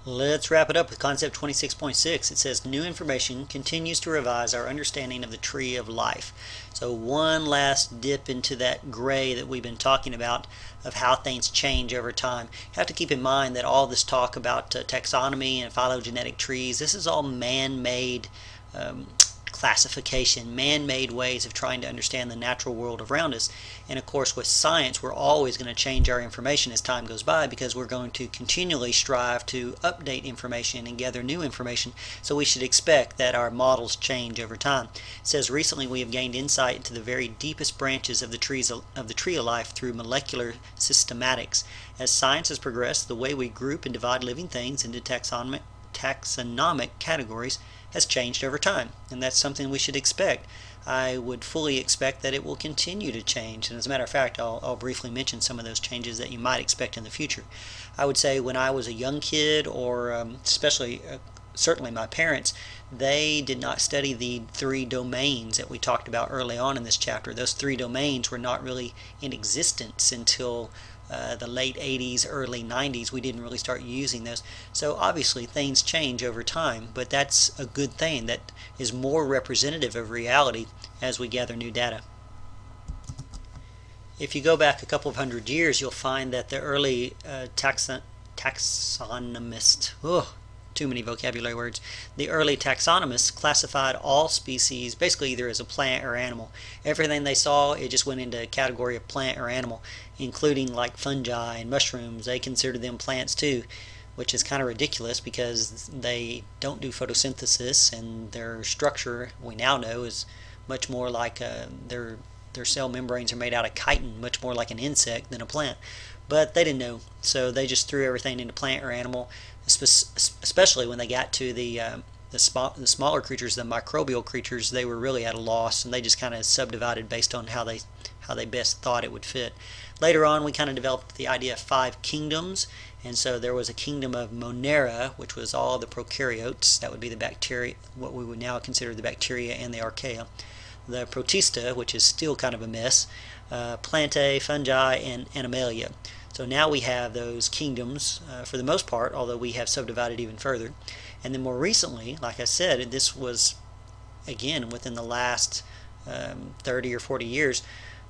Let's wrap it up with Concept 26.6. It says, new information continues to revise our understanding of the tree of life. So one last dip into that gray that we've been talking about of how things change over time. You have to keep in mind that all this talk about taxonomy and phylogenetic trees, this is all man-made classification, man-made ways of trying to understand the natural world around us. And of course with science we're always going to change our information as time goes by, because we're going to continually strive to update information and gather new information, so we should expect that our models change over time. It says, recently we have gained insight into the very deepest branches of the tree of life through molecular systematics. As science has progressed, the way we group and divide living things into taxonomic categories has changed over time, and that's something we should expect. I would fully expect that it will continue to change, and as a matter of fact I'll briefly mention some of those changes that you might expect in the future. I would say when I was a young kid, or certainly my parents, they did not study the three domains that we talked about early on in this chapter. Those three domains were not really in existence until the late 80s, early 90s. We didn't really start using those. So obviously things change over time, but that's a good thing. That is more representative of reality as we gather new data. If you go back a couple of hundred years, you'll find that the early taxonomists, too many vocabulary words. The early taxonomists classified all species basically either as a plant or animal. Everything they saw, it just went into a category of plant or animal, including like fungi and mushrooms. They considered them plants too, which is kind of ridiculous because they don't do photosynthesis, and their structure we now know is much more like their cell membranes are made out of chitin, much more like an insect than a plant. But they didn't know, so they just threw everything into plant or animal, especially when they got to the smaller creatures, the microbial creatures. They were really at a loss, and they just kind of subdivided based on how they best thought it would fit. Later on we kind of developed the idea of 5 kingdoms, and so there was a kingdom of Monera, which was all the prokaryotes. That would be the bacteria, what we would now consider the bacteria and the archaea. The Protista, which is still kind of a mess, Plantae, fungi, and Animalia. So now we have those kingdoms for the most part, although we have subdivided even further. And then more recently, like I said, this was again within the last 30 or 40 years,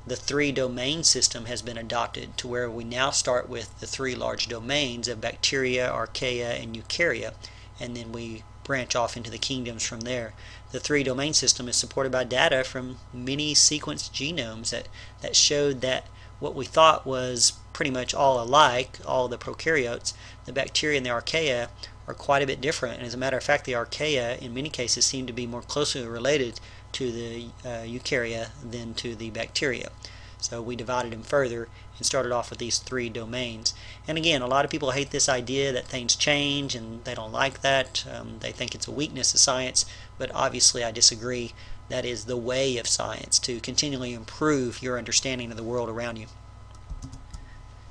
the 3-domain system has been adopted, to where we now start with the 3 large domains of bacteria, archaea, and eukarya, and then we branch off into the kingdoms from there. The 3-domain system is supported by data from many sequenced genomes that showed that what we thought was pretty much all alike, all the prokaryotes, the bacteria and the archaea, are quite a bit different. And as a matter of fact, the archaea in many cases seem to be more closely related to the eukarya than to the bacteria. So we divided them further and started off with these 3 domains. And again, a lot of people hate this idea that things change, and they don't like that. They think it's a weakness of science, but obviously I disagree. That is the way of science, to continually improve your understanding of the world around you.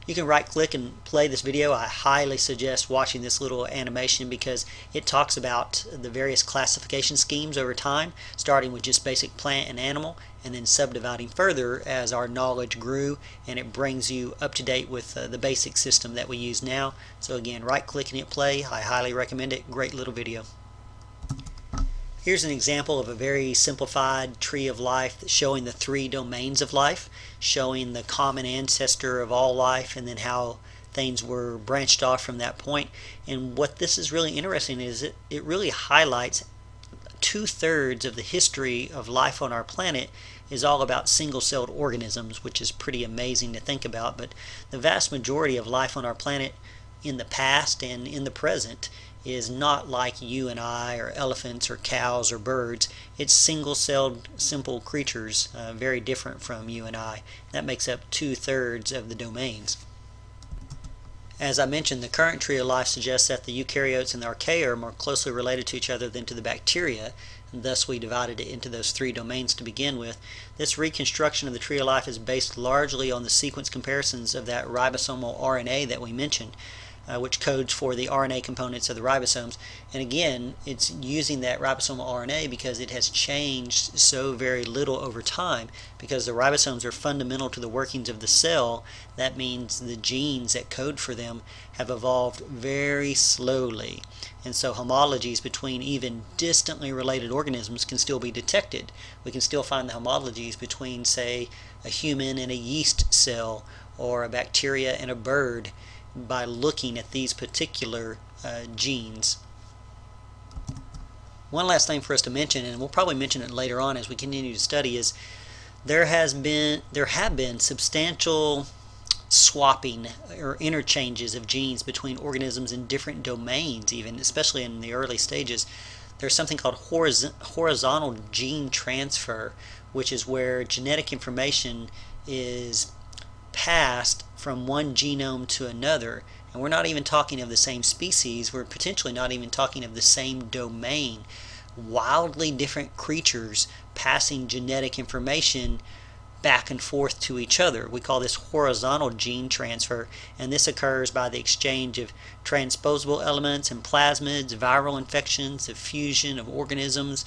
You can right click and play this video. I highly suggest watching this little animation because it talks about the various classification schemes over time, starting with just basic plant and animal, and then subdividing further as our knowledge grew, and it brings you up to date with the basic system that we use now. So again, right click and hit play. I highly recommend it. Great little video. Here's an example of a very simplified tree of life that's showing the 3 domains of life, showing the common ancestor of all life, and then how things were branched off from that point. And what this is really interesting is it really highlights 2/3 of the history of life on our planet is all about single-celled organisms, which is pretty amazing to think about. But the vast majority of life on our planet in the past and in the present is not like you and I, or elephants, or cows, or birds. It's single-celled, simple creatures, very different from you and I. That makes up 2/3 of the domains. As I mentioned, the current tree of life suggests that the eukaryotes and the archaea are more closely related to each other than to the bacteria, and thus we divided it into those 3 domains to begin with. This reconstruction of the tree of life is based largely on the sequence comparisons of that ribosomal RNA that we mentioned. which codes for the RNA components of the ribosomes. And again, it's using that ribosomal RNA because it has changed so very little over time. Because the ribosomes are fundamental to the workings of the cell, that means the genes that code for them have evolved very slowly. And so homologies between even distantly related organisms can still be detected. We can still find the homologies between, say, a human and a yeast cell, or a bacteria and a bird, by looking at these particular genes. One last thing for us to mention, and we'll probably mention it later on as we continue to study, is there have been substantial swapping or interchanges of genes between organisms in different domains, even especially in the early stages. There's something called horizontal gene transfer, which is where genetic information is passed from one genome to another. And we're not even talking of the same species, we're potentially not even talking of the same domain. Wildly different creatures passing genetic information back and forth to each other. We call this horizontal gene transfer, and this occurs by the exchange of transposable elements and plasmids, viral infections, the fusion of organisms.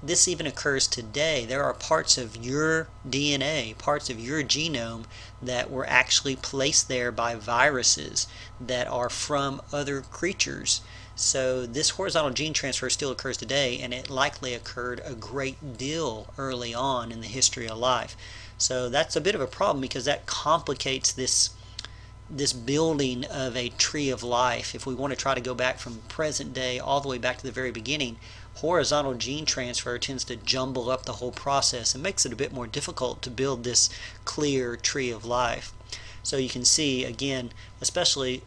This even occurs today. There are parts of your DNA, parts of your genome that were actually placed there by viruses that are from other creatures. So this horizontal gene transfer still occurs today, and it likely occurred a great deal early on in the history of life. So that's a bit of a problem, because that complicates this building of a tree of life. If we want to try to go back from present day all the way back to the very beginning, horizontal gene transfer tends to jumble up the whole process and makes it a bit more difficult to build this clear tree of life. So you can see, again, especially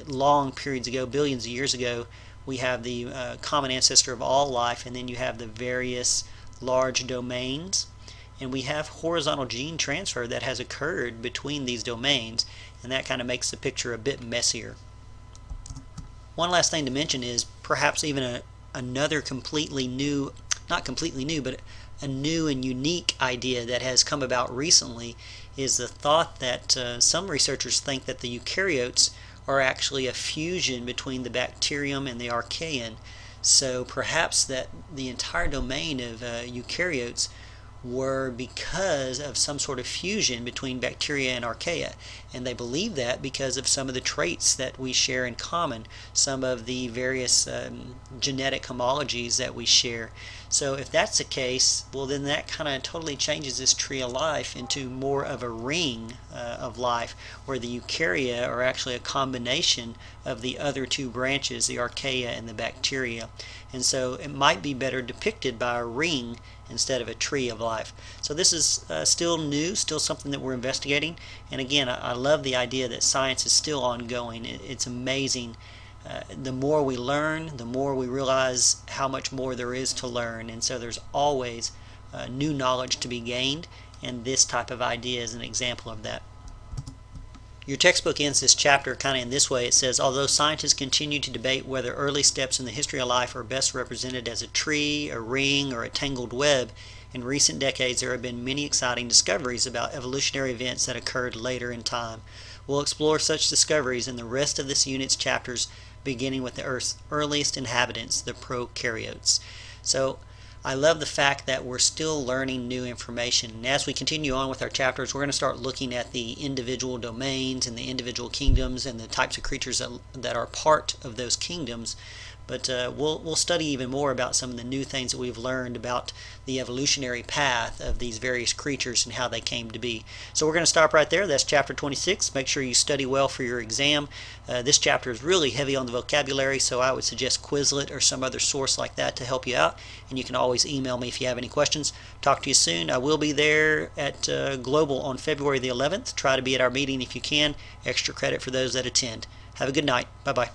long periods ago, billions of years ago, we have the common ancestor of all life, and then you have the various large domains, and we have horizontal gene transfer that has occurred between these domains, and that kind of makes the picture a bit messier. One last thing to mention is perhaps even another completely new, not completely new, but a new and unique idea that has come about recently is the thought that some researchers think that the eukaryotes are actually a fusion between the bacterium and the archaean. So perhaps that the entire domain of eukaryotes were because of some sort of fusion between bacteria and archaea. And they believe that because of some of the traits that we share in common, some of the various genetic homologies that we share. So if that's the case, well, then that kind of totally changes this tree of life into more of a ring of life, where the eukarya are actually a combination of the other two branches, the archaea and the bacteria. And so it might be better depicted by a ring instead of a tree of life. So this is still new, still something that we're investigating. And again, I love the idea that science is still ongoing. It's amazing. The more we learn, the more we realize how much more there is to learn. And so there's always new knowledge to be gained, and this type of idea is an example of that. Your textbook ends this chapter kind of in this way. It says, although scientists continue to debate whether early steps in the history of life are best represented as a tree, a ring, or a tangled web, in recent decades there have been many exciting discoveries about evolutionary events that occurred later in time. We'll explore such discoveries in the rest of this unit's chapters, beginning with the Earth's earliest inhabitants, the prokaryotes. So I love the fact that we're still learning new information. And as we continue on with our chapters, we're going to start looking at the individual domains and the individual kingdoms and the types of creatures that are part of those kingdoms. But we'll study even more about some of the new things that we've learned about the evolutionary path of these various creatures and how they came to be. So we're going to stop right there. That's chapter 26. Make sure you study well for your exam. This chapter is really heavy on the vocabulary, so I would suggest Quizlet or some other source like that to help you out. And you can always email me if you have any questions. Talk to you soon. I will be there at Global on February the 11th. Try to be at our meeting if you can. Extra credit for those that attend. Have a good night. Bye-bye.